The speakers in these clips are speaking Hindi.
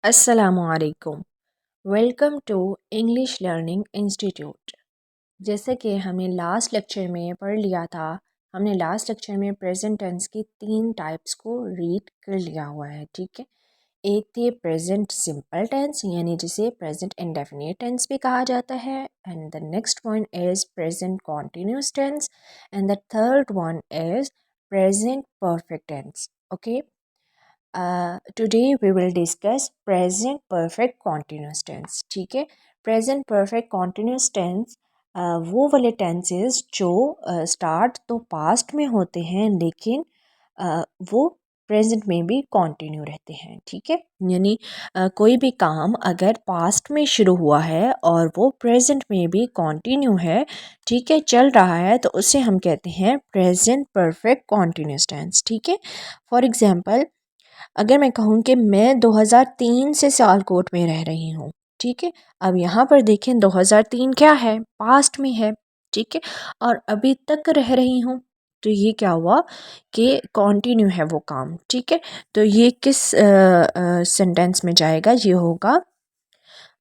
अस्सलामुअलैकुम। Welcome to English learning institute. जैसे कि हमने लास्ट लेक्चर में पढ़ लिया था, हमने लास्ट लेक्चर में प्रेजेंट टेंस की 3 टाइप्स को रीड कर लिया हुआ है। ठीक है, एक थी प्रेजेंट सिंपल टेंस, यानी जिसे प्रेजेंट इंडेफिनिट टेंस भी कहा जाता है, and the next one is present continuous tense, and the third one is present perfect tense. Okay, today we will discuss present perfect continuous tense। ठीक है, present perfect continuous tense वो वाले टेंसेस जो स्टार्ट तो पास्ट में होते हैं लेकिन वो प्रेजेंट में भी कंटिन्यू रहते हैं। ठीक है, यानी कोई भी काम अगर पास्ट में शुरू हुआ है और वो प्रेजेंट में भी कंटिन्यू है, ठीक है, चल रहा है, तो उसे हम कहते हैं प्रेजेंट परफेक्ट कंटिन्यूस टेंस। ठीक है, फॉर एग्जांपल अगर मैं कहूँ कि मैं 2003 से सियालकोट में रह रही हूँ, ठीक है, अब यहाँ पर देखें 2003 क्या है, पास्ट में है। ठीक है, और अभी तक रह रही हूँ, तो ये क्या हुआ कि कंटिन्यू है वो काम। ठीक है, तो ये किस सेंटेंस में जाएगा, ये होगा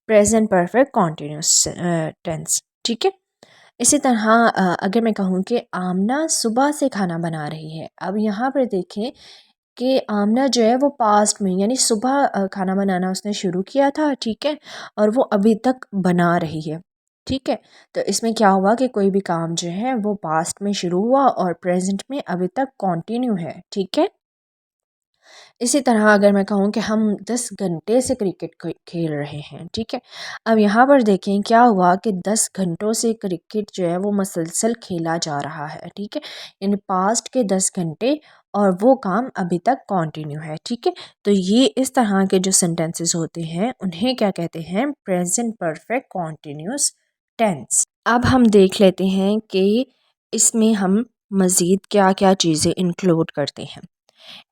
प्रेजेंट परफेक्ट कंटिन्यूस टेंस। ठीक है, इसी तरह अगर मैं कहूँ कि आमना सुबह से खाना बना रही है, अब यहाँ पर देखें कि आमना जो है वो पास्ट में, यानी सुबह खाना बनाना उसने शुरू किया था। ठीक है, और वो अभी तक बना रही है। ठीक है, तो इसमें क्या हुआ कि कोई भी काम जो है वो पास्ट में शुरू हुआ और प्रेजेंट में अभी तक कंटिन्यू है। ठीक है, इसी तरह अगर मैं कहूँ कि हम 10 घंटे से क्रिकेट खेल रहे हैं, ठीक है, अब यहाँ पर देखें क्या हुआ कि 10 घंटों से क्रिकेट जो है वो मसलसल खेला जा रहा है। ठीक है, यानी पास्ट के 10 घंटे और वो काम अभी तक कंटिन्यू है। ठीक है, तो ये इस तरह के जो सेंटेंसेस होते हैं उन्हें क्या कहते हैं, प्रेजेंट परफेक्ट कॉन्टीन्यूस टेंस। अब हम देख लेते हैं कि इसमें हम मज़ीद क्या क्या चीज़ें इंक्लूड करते हैं।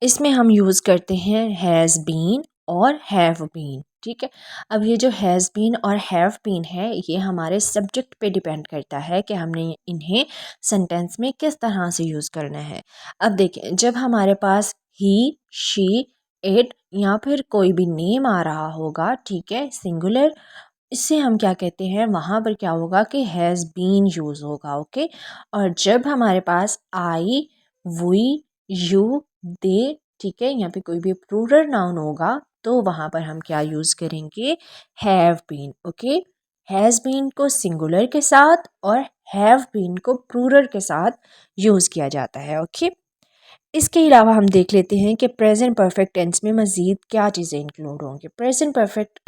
इसमें हम यूज़ करते हैं हैज़ बीन और हैव बीन। ठीक है, अब ये जो हैज़ बीन और हैव बीन है, ये हमारे सब्जेक्ट पे डिपेंड करता है कि हमने इन्हें सेंटेंस में किस तरह से यूज़ करना है। अब देखिए, जब हमारे पास ही, शी, इट या फिर कोई भी नेम आ रहा होगा, ठीक है, सिंगुलर, इससे हम क्या कहते हैं, वहाँ पर क्या होगा कि हैज़ बीन यूज़ होगा। ओके, और जब हमारे पास आई, वी, यू, दे, ठीक है, यहाँ पे कोई भी प्लूरल नाउन होगा, तो वहाँ पर हम क्या यूज़ करेंगे, have been. Okay, has been को सिंगुलर के साथ और हैव बीन को प्लूरल के साथ यूज़ किया जाता है। ओके, इसके अलावा हम देख लेते हैं कि प्रेजेंट परफेक्ट टेंस में मज़ीद क्या चीज़ें इंक्लूड होंगी। Present perfect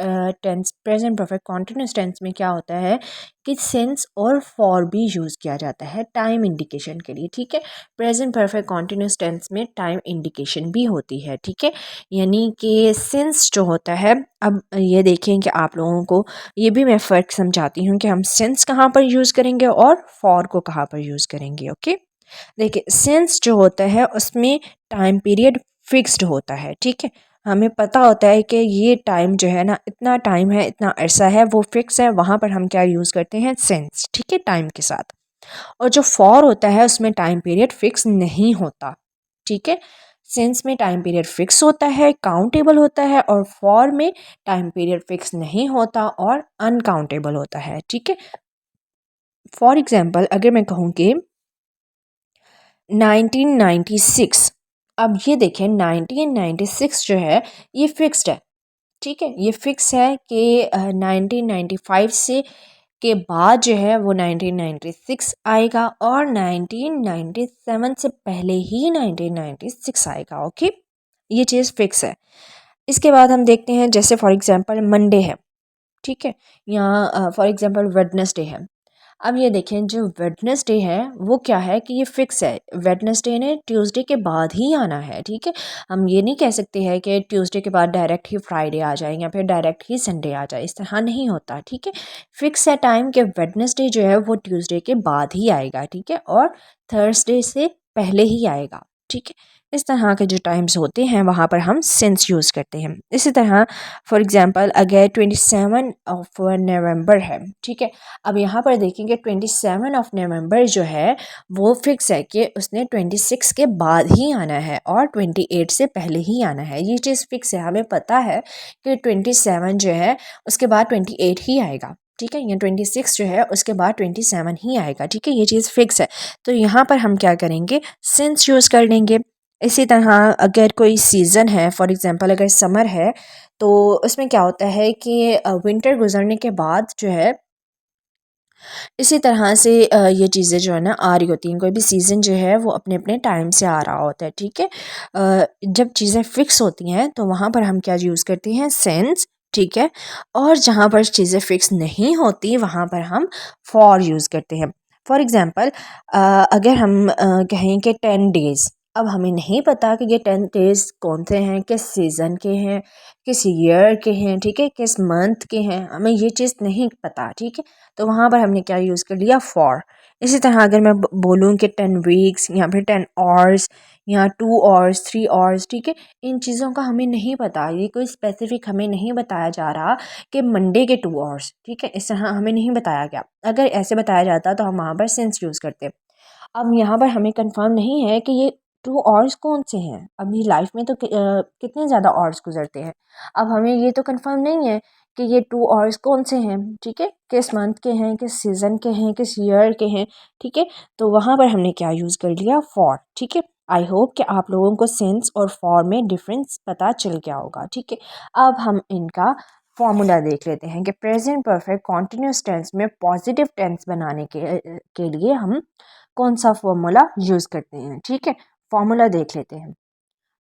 tense, present perfect continuous tense में क्या होता है कि सिंस और फॉर भी यूज़ किया जाता है टाइम इंडिकेशन के लिए। ठीक है, प्रेजेंट परफेक्ट कॉन्टिन्यूस टेंस में टाइम इंडिकेशन भी होती है। ठीक है, यानी कि सिंस जो होता है, अब ये देखें कि आप लोगों को ये भी मैं फ़र्क समझाती हूँ कि हम सिंस कहाँ पर यूज़ करेंगे और फॉर को कहाँ पर यूज़ करेंगे। ओके, देखिए, सिंस जो होता है उसमें टाइम पीरियड फिक्स्ड होता है। ठीक है, हमें पता होता है कि ये टाइम जो है ना, इतना टाइम है, इतना अरसा है, वो फिक्स है, वहाँ पर हम क्या यूज़ करते हैं, सिंस। ठीक है, टाइम के साथ। और जो फॉर होता है उसमें टाइम पीरियड फिक्स नहीं होता। ठीक है, सिंस में टाइम पीरियड फिक्स होता है, काउंटेबल होता है, और फॉर में टाइम पीरियड फिक्स नहीं होता और अनकाउंटेबल होता है। ठीक है, फॉर एग्जाम्पल अगर मैं कहूँ कि 1996, अब ये देखें 1996 जो है ये फिक्स्ड है। ठीक है, ये फिक्स है कि 1995 से के बाद जो है वो 1996 आएगा और 1997 से पहले ही 1996 आएगा। ओके, ये चीज़ फिक्स है। इसके बाद हम देखते हैं, जैसे फॉर एग्जांपल मंडे है, ठीक है, या फॉर एग्जांपल वेडनेसडे है। अब ये देखें, जो वेडनेसडे है वो क्या है कि ये फिक्स है, वेडनेसडे ने ट्यूसडे के बाद ही आना है। ठीक है, हम ये नहीं कह सकते हैं कि ट्यूसडे के बाद डायरेक्ट ही फ्राइडे आ जाए या फिर डायरेक्ट ही संडे आ जाए, इस तरह नहीं होता। ठीक है, फिक्स है टाइम कि वेडनेसडे जो है वो ट्यूसडे के बाद ही आएगा। ठीक है, और थर्सडे से पहले ही आएगा। ठीक है, इस तरह के जो टाइम्स होते हैं वहाँ पर हम सिंस यूज़ करते हैं। इसी तरह फॉर एग्ज़ाम्पल अगर 27 ऑफ नवंबर है, ठीक है, अब यहाँ पर देखेंगे 27 ऑफ नवंबर जो है वो फिक्स है कि उसने 26 के बाद ही आना है और 28 से पहले ही आना है। ये चीज़ फिक्स है, हमें पता है कि 27 जो है उसके बाद 28 ही आएगा, ठीक है, या 26 जो है उसके बाद 27 ही आएगा, ठीक है, ये चीज़ फिक्स है। तो यहाँ पर हम क्या करेंगे, सिंस यूज़ कर लेंगे। इसी तरह अगर कोई सीज़न है, फॉर एग्ज़ाम्पल अगर समर है तो उसमें क्या होता है कि विंटर गुजरने के बाद जो है इसी तरह से ये चीज़ें जो है ना आ रही होती हैं। कोई भी सीज़न जो है वो अपने अपने टाइम से आ रहा होता है, ठीक है। जब चीज़ें फिक्स होती हैं तो वहाँ पर हम क्या यूज़ करते हैं, सेंस, ठीक है। और जहाँ पर चीज़ें फिक्स नहीं होती वहाँ पर हम फॉर यूज़ करते हैं। फॉर एग्ज़ाम्पल अगर हम कहें कि 10 डेज़, अब हमें नहीं पता कि ये 10 डेज़ कौन से हैं, किस सीज़न के हैं, किस ईयर के हैं, ठीक है, किस मंथ के हैं, हमें ये चीज़ नहीं पता, ठीक है। तो वहाँ पर हमने क्या यूज़ कर लिया, फॉर। इसी तरह अगर मैं बोलूँ कि 10 वीक्स या फिर 10 आवर्स या 2 आवर्स 3 आवर्स, ठीक है, इन चीज़ों का हमें नहीं पता, ये कोई स्पेसिफिक हमें नहीं बताया जा रहा कि मंडे के 2 आवर्स, ठीक है, इस तरह हमें नहीं बताया गया। अगर ऐसे बताया जाता तो हम वहाँ पर सिंस यूज़ करते। अब यहाँ पर हमें कंफर्म नहीं है कि ये 2 आवर्स कौन से हैं। अभी लाइफ में तो कितने ज़्यादा आवर्स गुजरते हैं, अब हमें ये तो कंफर्म नहीं है कि ये 2 आवर्स कौन से हैं, ठीक है, किस मंथ के हैं, किस सीज़न के हैं, किस ईयर के हैं, ठीक है। तो वहाँ पर हमने क्या यूज़ कर लिया, फॉर, ठीक है। आई होप कि आप लोगों को सेंस और फॉर में डिफरेंस पता चल गया होगा, ठीक है। अब हम इनका फॉर्मूला देख लेते हैं कि प्रेजेंट परफेक्ट कॉन्टिन्यूस टेंस में पॉजिटिव टेंस बनाने के लिए हम कौन सा फॉर्मूला यूज़ करते हैं, ठीक है। फॉर्मूला देख लेते हैं।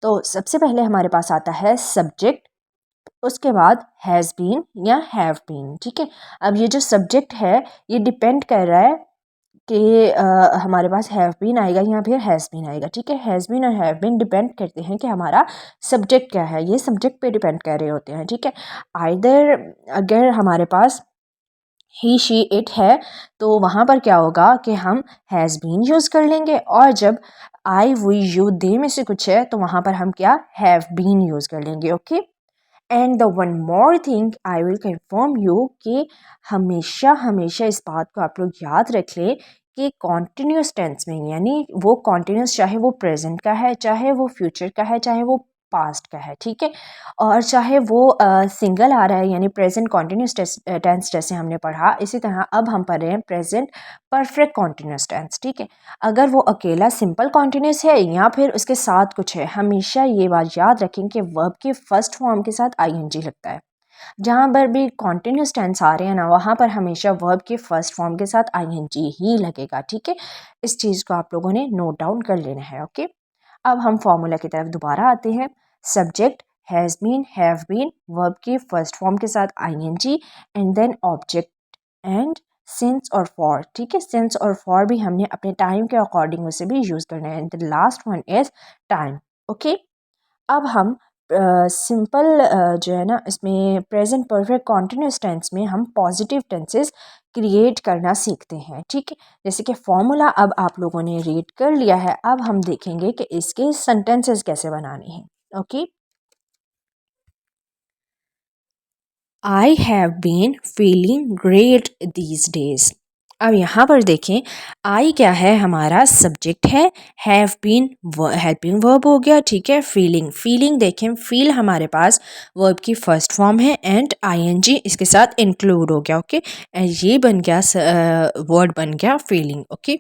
तो सबसे पहले हमारे पास आता है सब्जेक्ट, उसके बाद हैज़ बीन या हैव बीन, ठीक है। अब ये जो सब्जेक्ट है ये डिपेंड कर रहा है कि हमारे पास हैव बीन आएगा या फिर हैज़ बीन आएगा, ठीक है। हैज़ बीन और हैव बीन डिपेंड करते हैं कि हमारा सब्जेक्ट क्या है, ये सब्जेक्ट पे डिपेंड कर रहे होते हैं, ठीक है। आइदर अगर हमारे पास ही शी इट है तो वहाँ पर क्या होगा कि हम हैज़ बीन यूज़ कर लेंगे, और जब आई वी यू दे में से कुछ है तो वहाँ पर हम क्या, हैव बीन यूज़ कर लेंगे, okay. And the one more thing I will confirm you कि हमेशा हमेशा इस बात को आप लोग याद रख लें कि कॉन्टिन्यूस टेंस में, यानी वो कॉन्टिन्यूस चाहे वो प्रेजेंट का है, चाहे वो फ्यूचर का है, चाहे वो पास्ट का है, ठीक है, और चाहे वो सिंगल आ रहा है यानी प्रेजेंट कॉन्टिन्यूस टेंस जैसे हमने पढ़ा, इसी तरह अब हम पढ़ रहे हैं प्रेजेंट परफेक्ट कॉन्टिन्यूस टेंस, ठीक है। अगर वो अकेला सिंपल कॉन्टिन्यूस है या फिर उसके साथ कुछ है, हमेशा ये बात याद रखें कि वर्ब के फर्स्ट फॉर्म के साथ आईएनजी लगता है। जहाँ पर भी कॉन्टिन्यूस टेंस आ रहे हैं ना, वहाँ पर हमेशा वर्ब के फर्स्ट फॉर्म के साथ आईएनजी ही लगेगा, ठीक है। इस चीज़ को आप लोगों ने नोट डाउन कर लेना है, ओके। अब हम फॉर्मूला की तरफ दोबारा आते हैं। Subject has been, have been, verb की फर्स्ट फॉर्म के साथ ING, and then object and since और फॉर, ठीक है। सिंस और फॉर भी हमने अपने टाइम के अकॉर्डिंग उसे भी यूज़ करना है। The last one is time, okay. अब हम सिंपल जो है ना इसमें प्रेजेंट परफेक्ट कॉन्टिन्यूस टेंस में हम पॉजिटिव टेंसेस क्रिएट करना सीखते हैं, ठीक है। जैसे कि फॉर्मूला अब आप लोगों ने रीड कर लिया है, अब हम देखेंगे कि इसके सेंटेंसेस कैसे बनाने हैं, okay. I have been feeling great these days. अब यहाँ पर देखें, आई क्या है, हमारा सब्जेक्ट है, हैव बीन हेल्पिंग वर्ब हो गया, ठीक है। फीलिंग, फीलिंग देखें, फील हमारे पास वर्ब की फर्स्ट फॉर्म है, एंड आईएनजी इसके साथ इंक्लूड हो गया, ओके। एंड ये बन गया वर्ड बन गया feeling, okay.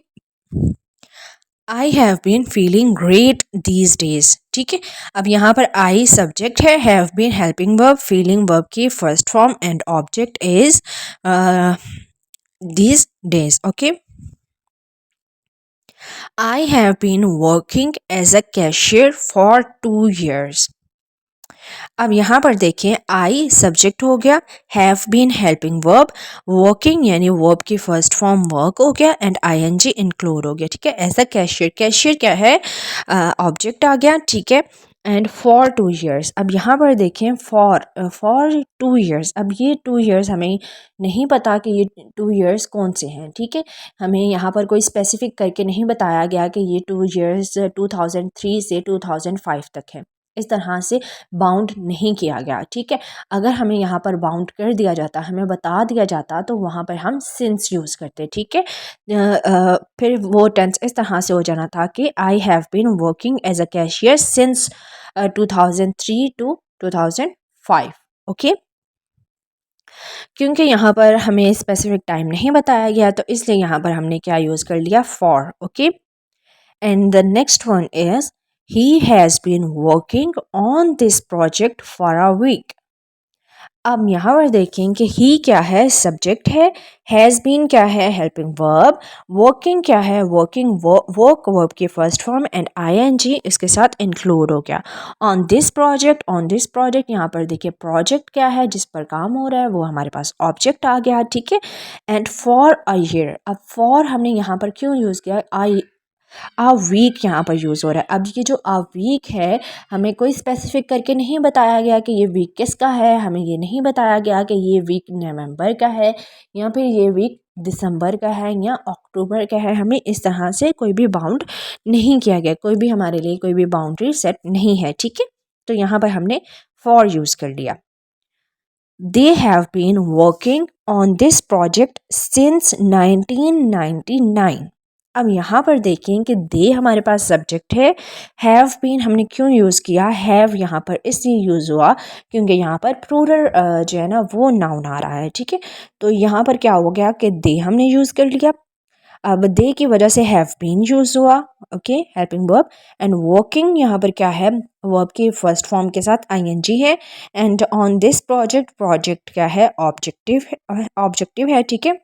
I have been feeling great these days, ठीक है। अब यहाँ पर आई सब्जेक्ट है, have been helping verb, feeling verb की first form, and object is these days, okay. I have been working as a cashier for 2 years. अब यहाँ पर देखें, आई सब्जेक्ट हो गया, have been helping verb, working यानी वर्ब की फर्स्ट फॉर्म वर्क हो गया, एंड आईएनजी इंक्लूड हो गया, ठीक है। एज अ कैशियर, कैशियर क्या है, ऑब्जेक्ट आ गया, ठीक है। And for 2 years। अब यहाँ पर देखें फॉर 2 years। अब ये 2 years हमें नहीं पता कि ये 2 years कौन से हैं, ठीक है। हमें यहाँ पर कोई स्पेसिफिक करके नहीं बताया गया कि ये 2 years 2003 से 2005 तक है। इस तरह से बाउंड नहीं किया गया, ठीक है। अगर हमें यहाँ पर बाउंड कर दिया जाता, हमें बता दिया जाता, तो वहाँ पर हम सिंस यूज़ करते, ठीक है। फिर वो टेंस इस तरह से हो जाना था कि I have been working as a cashier since 2003 to 2005। Okay, क्योंकि यहाँ पर हमें स्पेसिफिक टाइम नहीं बताया गया, तो इसलिए यहाँ पर हमने क्या यूज़ कर लिया, for. Okay, and the next one is he has been working on this project for a week. अब यहाँ पर देखें कि ही क्या है, सब्जेक्ट है, हैज़ बीन क्या है, हेल्पिंग वर्ब, वर्किंग क्या है, वर्किंग वर्क वर्ब की फर्स्ट फॉर्म, एंड आईएनजी इसके साथ इंक्लूड हो गया। ऑन दिस प्रोजेक्ट यहाँ पर देखिए प्रोजेक्ट क्या है, जिस पर काम हो रहा है, वो हमारे पास ऑब्जेक्ट आ गया, ठीक है। एंड फॉर अ ईयर, अब फॉर हमने यहाँ पर क्यों यूज़ किया, आई आ वीक यहाँ पर यूज़ हो रहा है। अब ये जो आ वीक है, हमें कोई स्पेसिफिक करके नहीं बताया गया कि ये वीक किसका है, हमें ये नहीं बताया गया कि ये वीक नवंबर का है या फिर ये वीक दिसंबर का है या अक्टूबर का है। हमें इस तरह से कोई भी बाउंड नहीं किया गया, कोई भी हमारे लिए कोई भी बाउंड्री सेट नहीं है, ठीक है। तो यहाँ पर हमने फॉर यूज़ कर लिया। They have been working on this project since 1999। अब यहाँ पर देखें कि दे हमारे पास सब्जेक्ट है, हैव बीन हमने क्यों यूज़ किया, हैव यहाँ पर इसलिए यूज़ हुआ क्योंकि यहाँ पर प्लूरल जो है ना वो नाउन आ रहा है, ठीक है। तो यहाँ पर क्या हो गया कि दे हमने यूज़ कर लिया, अब दे की वजह से हैव बीन यूज़ हुआ, okay, helping verb. And working यहाँ पर क्या है, वर्ब की फर्स्ट फॉर्म के साथ आईएनजी है। एंड ऑन दिस प्रोजेक्ट क्या है, ऑब्जेक्टिव है, ठीक है।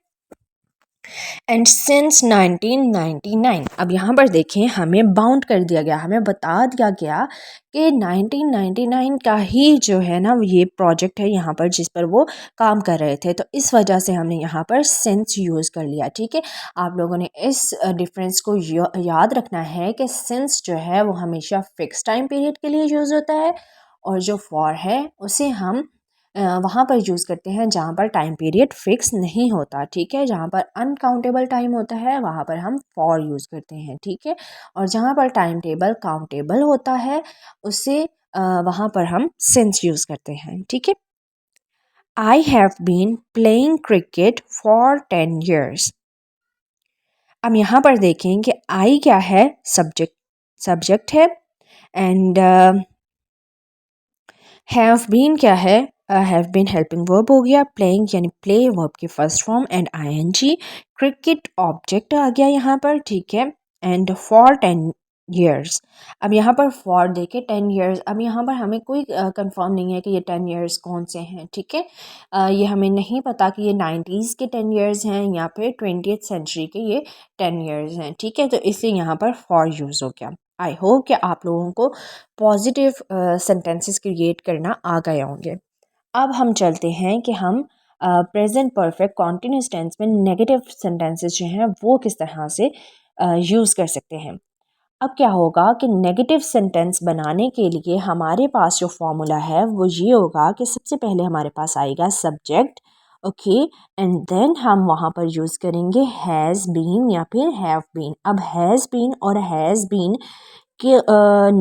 And since 1999। अब यहाँ पर देखें हमें बाउंड कर दिया गया, हमें बता दिया गया कि 1999 का ही जो है ना ये प्रोजेक्ट है यहाँ पर जिस पर वो काम कर रहे थे, तो इस वजह से हमने यहाँ पर सिंस यूज़ कर लिया, ठीक है। आप लोगों ने इस डिफरेंस को याद रखना है कि सिंस जो है वो हमेशा फिक्स टाइम पीरियड के लिए यूज़ होता है, और जो फॉर है उसे हम वहाँ पर यूज़ करते हैं जहाँ पर टाइम पीरियड फिक्स नहीं होता, ठीक है। जहाँ पर अनकाउंटेबल टाइम होता है वहाँ पर हम फॉर यूज़ करते हैं, ठीक है। और जहाँ पर टाइम टेबल काउंटेबल होता है उससे वहाँ पर हम सिंस यूज़ करते हैं, ठीक है। I have been playing cricket for 10 years। अब यहाँ पर देखें कि आई क्या है, सब्जेक्ट है, एंड हैव बीन क्या है, हैव बीन हेल्पिंग वर्ब हो गया, प्लेइंग यानी प्ले वर्ब की first form and ING, cricket object आ गया यहाँ पर, ठीक है। And for 10 years। अब यहाँ पर फॉर देखे 10 years, अब यहाँ पर हमें कोई कंफर्म नहीं है कि ये 10 years कौन से हैं, ठीक है। ये हमें नहीं पता कि ये 90s के 10 years हैं या फिर 20th सेंचुरी के ये 10 years हैं, ठीक है। तो इसलिए यहाँ पर फॉर यूज़ हो गया। आई होप कि आप लोगों को पॉजिटिव सेंटेंसेस क्रिएट करना आ गए होंगे। अब हम चलते हैं कि हम प्रेजेंट परफेक्ट कॉन्टिन्यूस टेंस में नेगेटिव सेंटेंसेस जो हैं वो किस तरह से यूज़ कर सकते हैं। अब क्या होगा कि नेगेटिव सेंटेंस बनाने के लिए हमारे पास जो फॉर्मूला है वो ये होगा कि सबसे पहले हमारे पास आएगा सब्जेक्ट, ओके, एंड देन हम वहाँ पर यूज़ करेंगे हैज़ बीन या फिर हैव बीन। अब हैज़ बीन और हैज़ बीन कि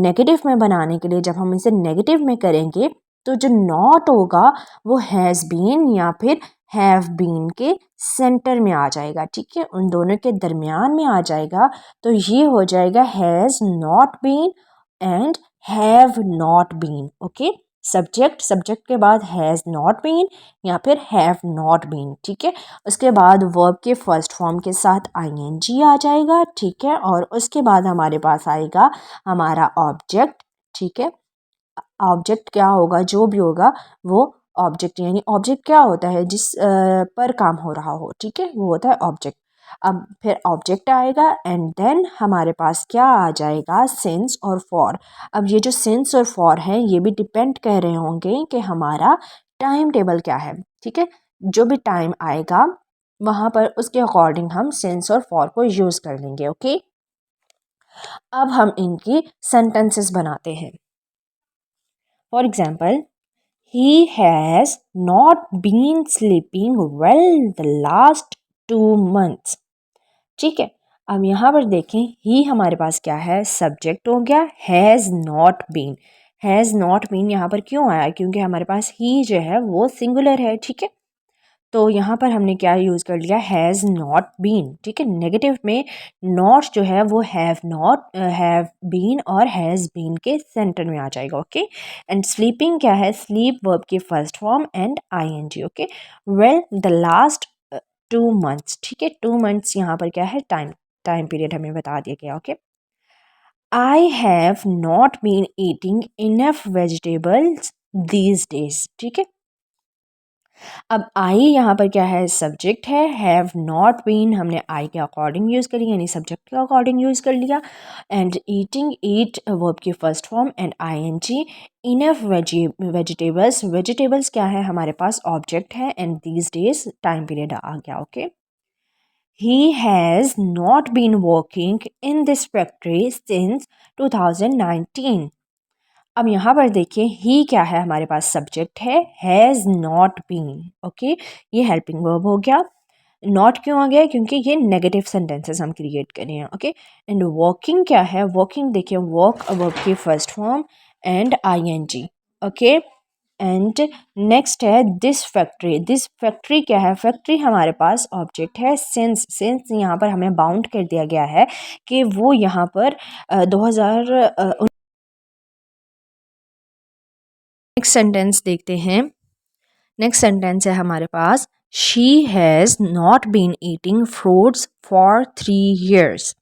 नेगेटिव में बनाने के लिए जब हम इसे नेगेटिव में करेंगे तो जो नॉट होगा वो हैज़ बीन या फिर हैव बीन के सेंटर में आ जाएगा, ठीक है, उन दोनों के दरमियान में आ जाएगा। तो ये हो जाएगा has not been and have not been, okay. Subject के बाद हैज़ नॉट बीन या फिर हैव नॉट बीन, ठीक है। उसके बाद वर्ब के फर्स्ट फॉर्म के साथ आईएनजी आ जाएगा, ठीक है। और उसके बाद हमारे पास आएगा हमारा ऑब्जेक्ट, ठीक है। ऑब्जेक्ट क्या होगा, जो भी होगा वो ऑब्जेक्ट, यानी ऑब्जेक्ट क्या होता है, जिस पर काम हो रहा हो, ठीक है, वो होता है ऑब्जेक्ट। अब फिर ऑब्जेक्ट आएगा एंड देन हमारे पास क्या आ जाएगा, सिंस और फॉर। अब ये जो सिंस और फॉर है ये भी डिपेंड कर रहे होंगे कि हमारा टाइम टेबल क्या है, ठीक है। जो भी टाइम आएगा वहाँ पर उसके अकॉर्डिंग हम सिंस और फॉर को यूज़ कर लेंगे, ओके। अब हम इनकी सेंटेंसेस बनाते हैं। For example, he has not been sleeping well the last 2 months। ठीक है, अब यहाँ पर देखें, ही हमारे पास क्या है, सब्जेक्ट हो गया, हैज़ नॉट बीन यहाँ पर क्यों आया, क्योंकि हमारे पास ही जो है वो सिंगुलर है। ठीक है, तो यहाँ पर हमने क्या यूज़ कर लिया, हैज़ नॉट बीन। ठीक है, नेगेटिव में नॉट जो है वो हैव बीन और हैज़ बीन के सेंटर में आ जाएगा। ओके, एंड स्लीपिंग क्या है, स्लीप वर्ब की first form and ING. Okay, well the last 2 months। ठीक है, 2 months यहाँ पर क्या है, टाइम पीरियड हमें बता दिया गया। Okay, I have not been eating enough vegetables these days. ठीक है, अब आई यहाँ पर क्या है, सब्जेक्ट है, हैव नॉट बीन हमने आई के अकॉर्डिंग यूज़ करी, यानी सब्जेक्ट के अकॉर्डिंग यूज़ कर लिया, एंड ईटिंग, ईट वर्ब की first form and ING. Enough vegetables क्या है, हमारे पास ऑब्जेक्ट है, and these days time period आ गया। Okay, he has not been working in this factory since 2019। अब यहाँ पर देखिए, ही क्या है, हमारे पास सब्जेक्ट है, हैज़ नॉट बीन। ओके, ये हेल्पिंग वर्ब हो गया। नॉट क्यों आ गया, क्योंकि ये नेगेटिव सेंटेंसेस हम क्रिएट कर रहे हैं। ओके, एंड वर्किंग क्या है, वर्किंग देखिए, वर्क वर्ब की first form and ING. Okay, and next है दिस फैक्ट्री क्या है, फैक्ट्री हमारे पास ऑब्जेक्ट है, सिंस यहाँ पर हमें बाउंड कर दिया गया है कि वो यहाँ पर 2000। नेक्स्ट सेंटेंस देखते हैं। नेक्स्ट सेंटेंस है हमारे पास, she has not been eating fruits for 3 years।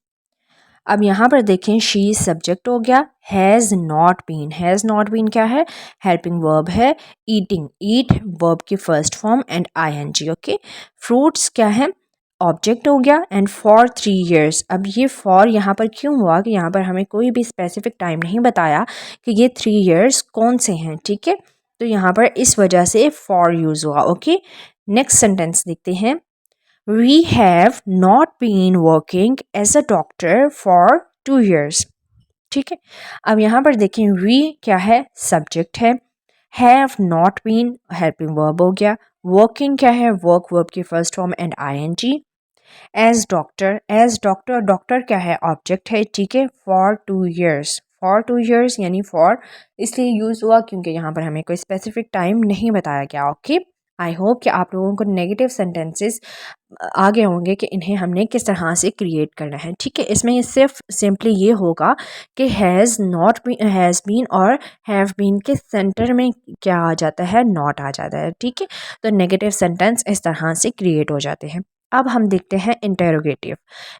अब यहाँ पर देखें, शी सब्जेक्ट हो गया, हैज़ नॉट बीन क्या है, हेल्पिंग वर्ब है, ईटिंग, ईट वर्ब की first form and ING. Okay, fruits क्या है, ऑब्जेक्ट हो गया, एंड फॉर 3 years। अब ये फॉर यहाँ पर क्यों हुआ, कि यहाँ पर हमें कोई भी स्पेसिफिक टाइम नहीं बताया कि ये 3 years कौन से हैं। ठीक है, तो यहाँ पर इस वजह से फॉर यूज़ हुआ। ओके, नेक्स्ट सेंटेंस देखते हैं। We have not been working as a doctor for 2 years। ठीक है, अब यहाँ पर देखें, we क्या है, सब्जेक्ट है, have not been helping verb हो गया, working क्या है, वर्क वर्ब की first form and ING. As doctor doctor क्या है, ऑब्जेक्ट है। ठीक है, फॉर 2 years यानी फॉर इसलिए यूज़ हुआ क्योंकि यहाँ पर हमें कोई स्पेसिफिक टाइम नहीं बताया गया। ओके, आई होप कि आप लोगों को नेगेटिव सेंटेंसेस आगे होंगे कि इन्हें हमने किस तरह से क्रिएट करना है। ठीक है, इसमें ये सिर्फ सिंपली ये होगा कि हैज़ बीन और हैव बीन के सेंटर में क्या आ जाता है, नॉट आ जाता है। ठीक है, तो नेगेटिव सेंटेंस इस तरह से क्रिएट हो जाते हैं। अब हम देखते हैं इंटेरोगेटिव।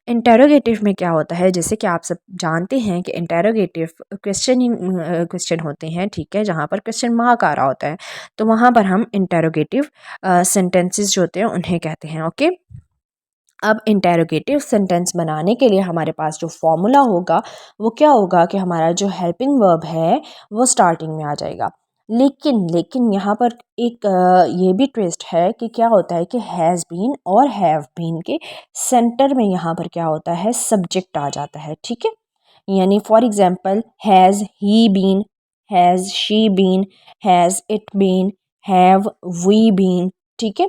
इंटेरोगेटिव में क्या होता है, जैसे कि आप सब जानते हैं कि इंटेरोगेटिव क्वेश्चन होते हैं। ठीक है, जहाँ पर क्वेश्चन मार्क आ रहा होता है, तो वहाँ पर हम इंटेरोगेटिव सेंटेंसेस जो होते हैं उन्हें कहते हैं। ओके, अब इंटेरोगेटिव सेंटेंस बनाने के लिए हमारे पास जो फॉर्मूला होगा वो क्या होगा, कि हमारा जो हेल्पिंग वर्ब है वो स्टार्टिंग में आ जाएगा। लेकिन यहाँ पर एक ये भी ट्विस्ट है कि क्या होता है कि हैज़ बीन और हैव बीन के सेंटर में यहाँ पर क्या होता है, सब्जेक्ट आ जाता है। ठीक है, यानी for example, has he been, has she been, has it been, have we been. ठीक है,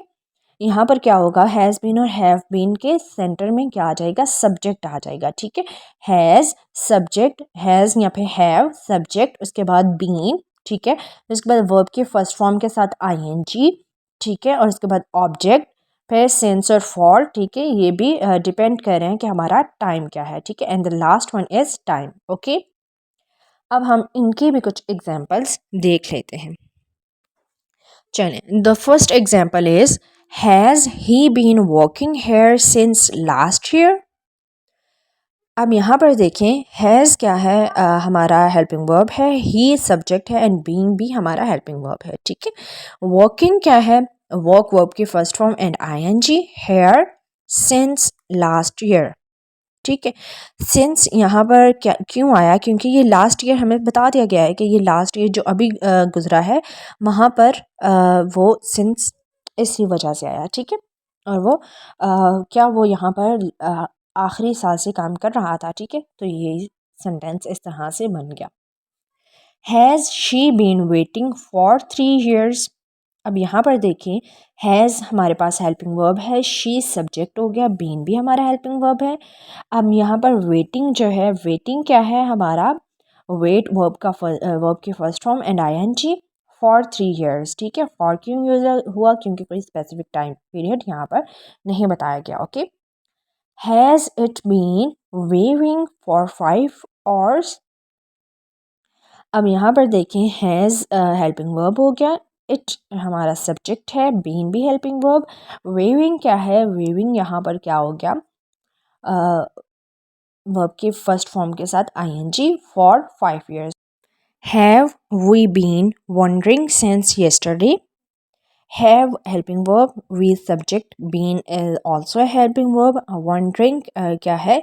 यहाँ पर क्या होगा, हैज़ बीन और हैव बीन के सेंटर में क्या आ जाएगा, सब्जेक्ट आ जाएगा। ठीक है, हैज़ सब्जेक्ट, हैज़ या फिर हैव सब्जेक्ट, उसके बाद बीन। ठीक है, उसके बाद वर्ब के फर्स्ट फॉर्म के साथ आईएनजी। ठीक है, और उसके बाद ऑब्जेक्ट, फिर सिंस और फॉर। ठीक है, ये भी डिपेंड कर रहे हैं कि हमारा टाइम क्या है। ठीक है, and the last one is time. Okay, अब हम इनकी भी कुछ एग्जांपल्स देख लेते हैं। चलें, the first example is, has he been working here since last year. अब यहाँ पर देखें, हैज़ क्या है, हमारा हेल्पिंग वर्ब है, ही सब्जेक्ट है, एंड बीइंग भी हमारा हेल्पिंग वर्ब है। ठीक है, वर्किंग क्या है, वर्क वर्ब की first form and ING, here since last year. ठीक है, सिंस यहाँ पर क्या क्यों आया, क्योंकि ये लास्ट ईयर हमें बता दिया गया है कि ये लास्ट ईयर जो अभी गुजरा है वहाँ पर वो सिंस इसी वजह से आया। ठीक है, और वो क्या वो यहाँ पर आखिरी साल से काम कर रहा था। ठीक है, तो ये सेंटेंस इस तरह से बन गया। Has she been waiting for 3 years। अब यहाँ पर देखें, हैज़ हमारे पास हेल्पिंग वर्ब है, शी सब्जेक्ट हो गया, बीन भी हमारा हेल्पिंग वर्ब है। अब यहाँ पर वेटिंग जो है, वेटिंग क्या है हमारा, वेट वर्ब का वर्ब की first form and ING for 3 years। ठीक है, फॉर क्यों यूज हुआ, क्योंकि कोई स्पेसिफिक टाइम पीरियड यहाँ पर नहीं बताया गया। Okay, has it been waving for 5 hours। अब यहाँ पर देखें, हैज़ हेल्पिंग वर्ब हो गया, इट हमारा सब्जेक्ट है, बीन भी हेल्पिंग वर्ब, वेविंग क्या है, वेविंग यहाँ पर क्या हो गया, वर्ब के फर्स्ट फॉर्म के साथ ING for 5 years। Have we been wondering since yesterday. Have helping verb, we subject, been is also a helping verb, wondering क्या है,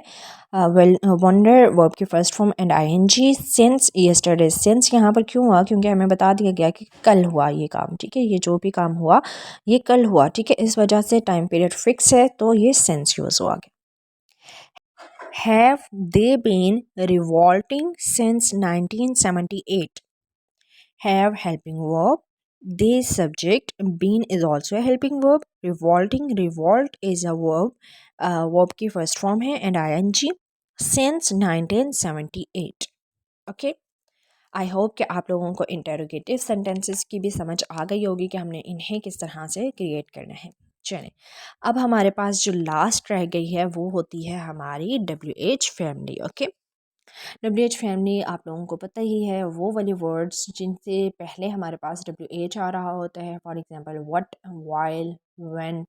वेल वंडर वर्ब की first form and ING, since yesterday, since यहाँ पर क्यों हुआ, क्योंकि हमें बता दिया गया कि कल हुआ ये काम। ठीक है, ये जो भी काम हुआ ये कल हुआ। ठीक है, इस वजह से टाइम पीरियड फिक्स है तो ये सिंस यूज़ हुआ। Have they been revolting since 1978? Have helping verb. They subject. Been is also a helping verb. Revolting. Revolt is a verb. Verb की first form है and ing. Since 1978. Okay. I hope कि आप लोगों को इंटेरोगेटिव सेंटेंसेस की भी समझ आ गई होगी कि हमने इन्हें किस तरह से क्रिएट करना है। चलें, अब हमारे पास जो लास्ट रह गई है वो होती है हमारी WH family. Okay, WH family आप लोगों को पता ही है, वो वाले वर्ड्स जिनसे पहले हमारे पास WH आ रहा होता है, for example what, while, when,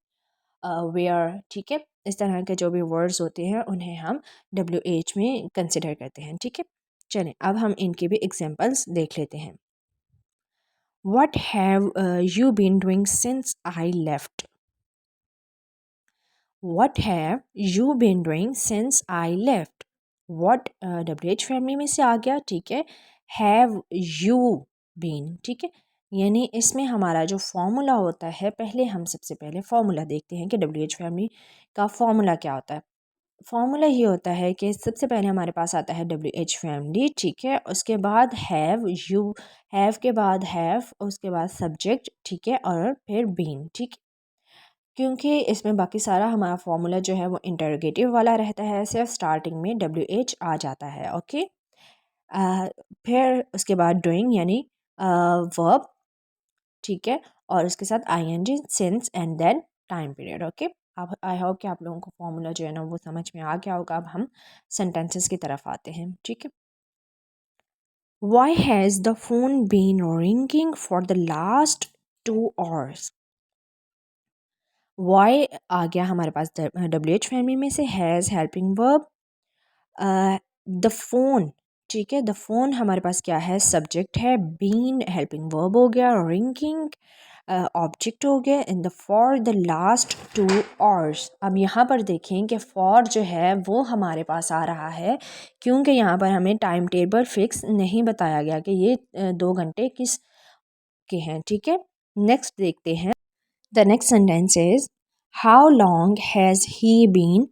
where. ठीक है, इस तरह के जो भी वर्ड्स होते हैं उन्हें हम WH में कंसिडर करते हैं। ठीक है, चलें अब हम इनके भी एग्जांपल्स देख लेते हैं। What have you been doing since I left? What have you been doing since I left? What WH family में से आ गया। ठीक है, have you been। ठीक है, यानी इसमें हमारा जो फॉर्मूला होता है, पहले हम सबसे पहले फॉर्मूला देखते हैं कि WH फैमिली का फॉर्मूला क्या होता है। फॉर्मूला ये होता है कि सबसे पहले हमारे पास आता है WH फैमिली। ठीक है, उसके बाद हैव, यू, हैव के बाद हैव, उसके बाद सब्जेक्ट। ठीक है, और फिर बीन। ठीक, क्योंकि इसमें बाकी सारा हमारा फॉर्मूला जो है वो इंटरोगेटिव वाला रहता है, सिर्फ स्टार्टिंग में WH आ जाता है। ओके, फिर उसके बाद डूइंग यानी वर्ब। ठीक है, और उसके साथ ING, since and then time period. Okay, अब आई होप कि आप लोगों को फॉर्मूला जो है ना वो समझ में आ गया होगा। अब हम सेंटेंसेस की तरफ आते हैं। ठीक है, why has the phone been ringing for the last 2 hours? Why आ गया हमारे पास WH फैमिली में से, has helping verb, the phone. ठीक है, द फोन हमारे पास क्या है, सब्जेक्ट है, बीन हेल्पिंग वर्ब हो गया, रिंगिंग ऑब्जेक्ट हो गया, in the for the last 2 hours। अब यहाँ पर देखें कि फॉर जो है वो हमारे पास आ रहा है क्योंकि यहाँ पर हमें टाइम टेबल फिक्स नहीं बताया गया कि ये 2 घंटे किस के हैं। ठीक है, नेक्स्ट देखते हैं। The next sentence is how long has he been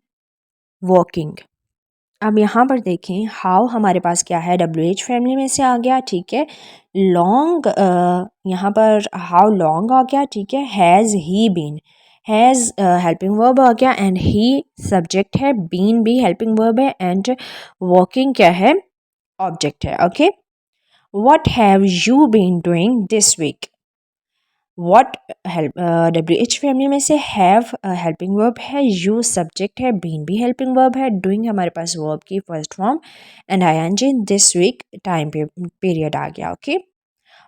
working. अब यहाँ पर देखें, हाउ हमारे पास क्या है, WH फैमिली में से आ गया। ठीक है, लॉन्ग यहाँ पर हाउ लॉन्ग आ गया। ठीक है, has he been, has helping verb आ गया एंड ही सब्जेक्ट है, बीन भी हेल्पिंग वर्ब है एंड वर्किंग क्या है, ऑब्जेक्ट है। Okay, what have you been doing this week. What help WH family में से हैव हेल्पिंग वर्ब है, यू सब्जेक्ट है, बीन भी हेल्पिंग वर्ब है, डूइंग हमारे पास वर्ब की first form and ING, this week time period आ गया। Okay,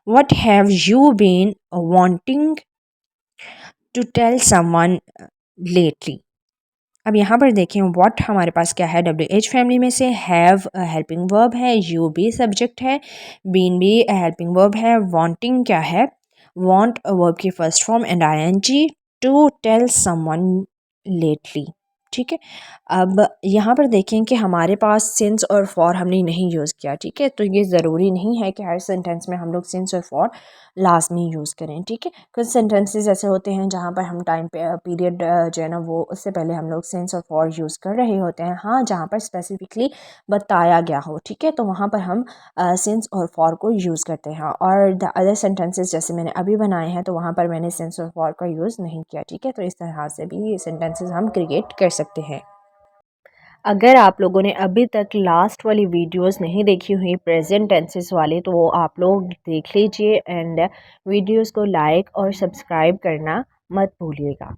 what have you been wanting to tell someone lately. अब यहाँ पर देखें, व्हाट हमारे पास क्या है, WH फैमिली में से, हैव हेल्पिंग वर्ब है, यू भी सब्जेक्ट है, बीन भी हेल्पिंग वर्ब है, वांटिंग क्या है, want वर्ब की first form and ING, to tell someone lately. ठीक है। अब यहाँ पर देखें कि हमारे पास सिंस और फॉर हमने नहीं यूज़ किया, ठीक है। तो ये ज़रूरी नहीं है कि हर सेंटेंस में हम लोग सिंस और फॉर लाजमी यूज़ करें, ठीक है। कुछ सेंटेंसेस ऐसे होते हैं जहाँ पर हम टाइम पे पीरियड जो है ना वो उससे पहले हम लोग सिंस और फॉर यूज़ कर रहे होते हैं। हाँ, जहाँ पर स्पेसिफिकली बताया गया हो, ठीक है, तो वहाँ पर हम सिंस और फॉर को यूज़ करते हैं। और द अदर सेंटेंसेस जैसे मैंने अभी बनाए हैं तो वहाँ पर मैंने सिंस और फॉर का यूज़ नहीं किया, ठीक है। तो इस तरह से भी ये सेंटेंसेस हम क्रिएट कर सकते हैं। अगर आप लोगों ने अभी तक लास्ट वाली वीडियोस नहीं देखी हुई प्रेजेंट टेंसेस वाली तो वो आप लोग देख लीजिए एंड वीडियोस को लाइक और सब्सक्राइब करना मत भूलिएगा।